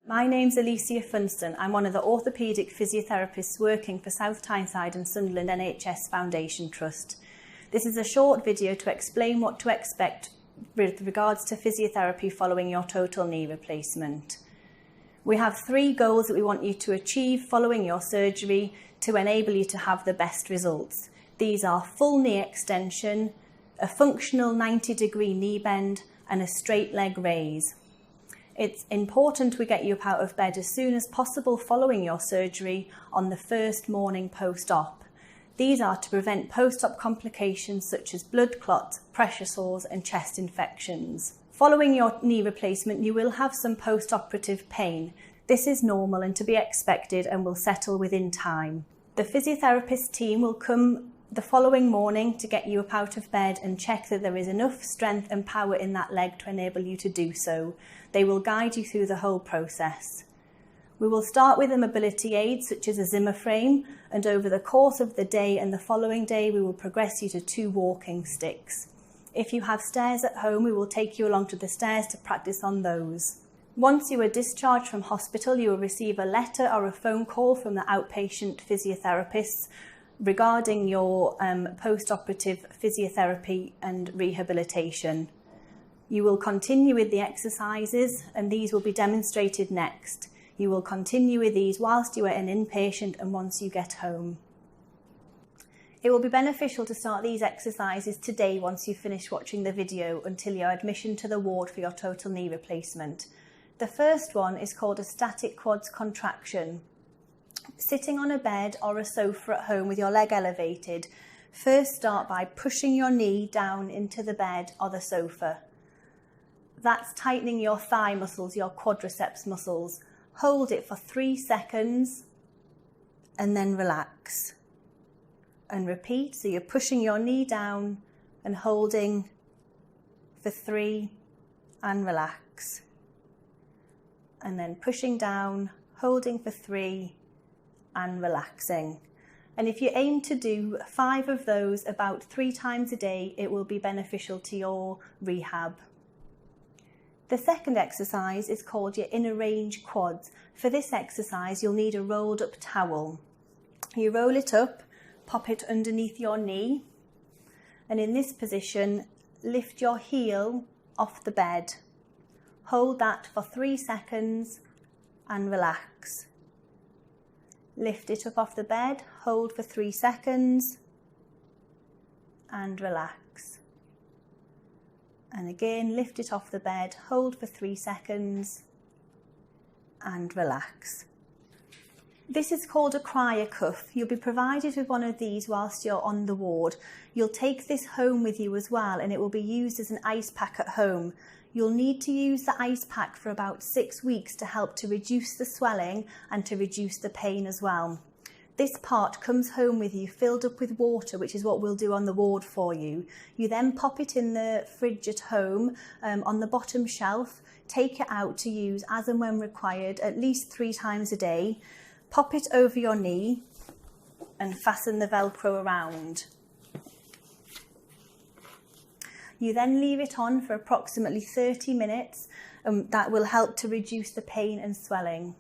My name's Alicia Funston. I'm one of the orthopaedic physiotherapists working for South Tyneside and Sunderland NHS Foundation Trust. This is a short video to explain what to expect with regards to physiotherapy following your total knee replacement. We have 3 goals that we want you to achieve following your surgery to enable you to have the best results. These are full knee extension, a functional 90-degree knee bend and a straight leg raise. It's important we get you up out of bed as soon as possible following your surgery on the first morning post-op. These are to prevent post-op complications such as blood clots, pressure sores and chest infections. Following your knee replacement, you will have some post-operative pain. This is normal and to be expected and will settle within time. The physiotherapist team will come the following morning to get you up out of bed and check that there is enough strength and power in that leg to enable you to do so. They will guide you through the whole process. We will start with a mobility aid such as a Zimmer frame, and over the course of the day and the following day we will progress you to 2 walking sticks. If you have stairs at home, we will take you along to the stairs to practice on those. Once you are discharged from hospital, you will receive a letter or a phone call from the outpatient physiotherapists regarding your post-operative physiotherapy and rehabilitation. You will continue with the exercises and these will be demonstrated next. You will continue with these whilst you are an inpatient and once you get home. It will be beneficial to start these exercises today once you finish watching the video until your admission to the ward for your total knee replacement. The first one is called a static quads contraction. Sitting on a bed or a sofa at home with your leg elevated, first start by pushing your knee down into the bed or the sofa. That's tightening your thigh muscles, your quadriceps muscles. Hold it for 3 seconds and then relax. And repeat, so you're pushing your knee down and holding for 3 and relax. And then pushing down, holding for 3 and relaxing. And if you aim to do 5 of those about 3 times a day, it will be beneficial to your rehab. The second exercise is called your inner range quads. For this exercise, you'll need a rolled up towel. You roll it up, pop it underneath your knee, and in this position, lift your heel off the bed. Hold that for 3 seconds and relax. Lift it up off the bed, hold for 3 seconds and relax. And again, lift it off the bed, hold for 3 seconds and relax. This is called a cryo cuff. You'll be provided with one of these whilst you're on the ward. You'll take this home with you as well and it will be used as an ice pack at home. You'll need to use the ice pack for about 6 weeks to help to reduce the swelling and to reduce the pain as well. This part comes home with you filled up with water, which is what we'll do on the ward for you. You then pop it in the fridge at home on the bottom shelf, take it out to use as and when required, at least 3 times a day. Pop it over your knee and fasten the Velcro around. You then leave it on for approximately 30 minutes and that will help to reduce the pain and swelling.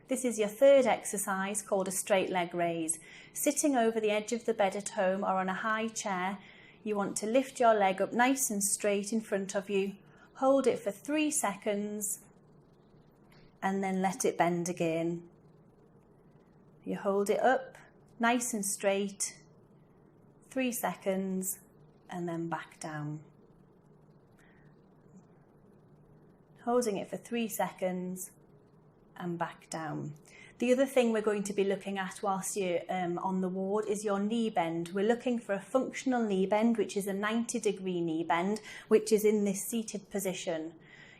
This is your third exercise called a straight leg raise. Sitting over the edge of the bed at home or on a high chair, you want to lift your leg up nice and straight in front of you. Hold it for 3 seconds and then let it bend again. You hold it up nice and straight, 3 seconds and then back down. Holding it for 3 seconds and back down. The other thing we're going to be looking at whilst you're on the ward is your knee bend. We're looking for a functional knee bend, which is a 90-degree knee bend, which is in this seated position.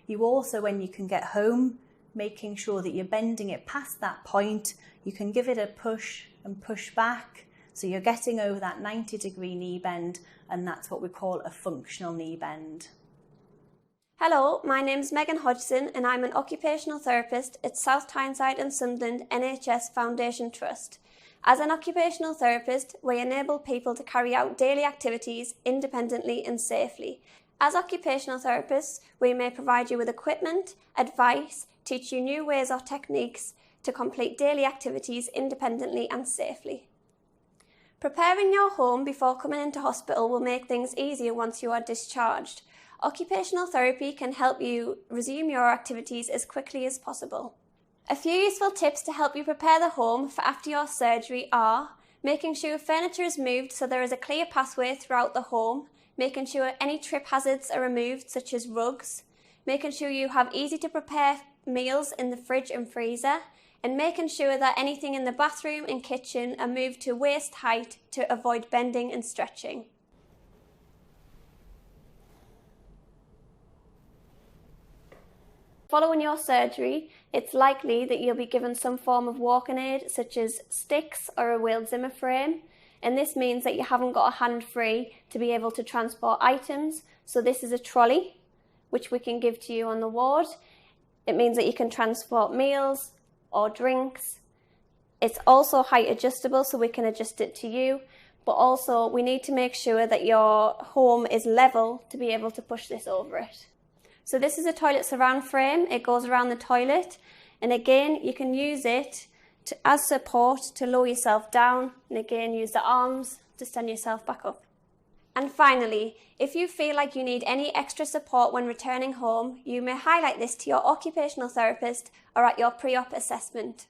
You also, when you can get home, making sure that you're bending it past that point, you can give it a push and push back. So you're getting over that 90-degree knee bend, and that's what we call a functional knee bend. Hello, my name is Megan Hodgson and I'm an occupational therapist at South Tyneside and Sunderland NHS Foundation Trust. As an occupational therapist, we enable people to carry out daily activities independently and safely. As occupational therapists, we may provide you with equipment, advice, teach you new ways or techniques to complete daily activities independently and safely. Preparing your home before coming into hospital will make things easier once you are discharged. Occupational therapy can help you resume your activities as quickly as possible. A few useful tips to help you prepare the home for after your surgery are making sure furniture is moved so there is a clear pathway throughout the home, making sure any trip hazards are removed such as rugs, making sure you have easy to prepare meals in the fridge and freezer, and making sure that anything in the bathroom and kitchen are moved to waist height to avoid bending and stretching. Following your surgery, it's likely that you'll be given some form of walking aid such as sticks or a wheeled Zimmer frame, and this means that you haven't got a hand free to be able to transport items. So this is a trolley which we can give to you on the ward. It means that you can transport meals or drinks. It's also height adjustable, so we can adjust it to you, but also we need to make sure that your home is level to be able to push this over it. So this is a toilet surround frame. It goes around the toilet, and again you can use it as support to lower yourself down, and again use the arms to stand yourself back up. And finally, if you feel like you need any extra support when returning home, you may highlight this to your occupational therapist or at your pre-op assessment.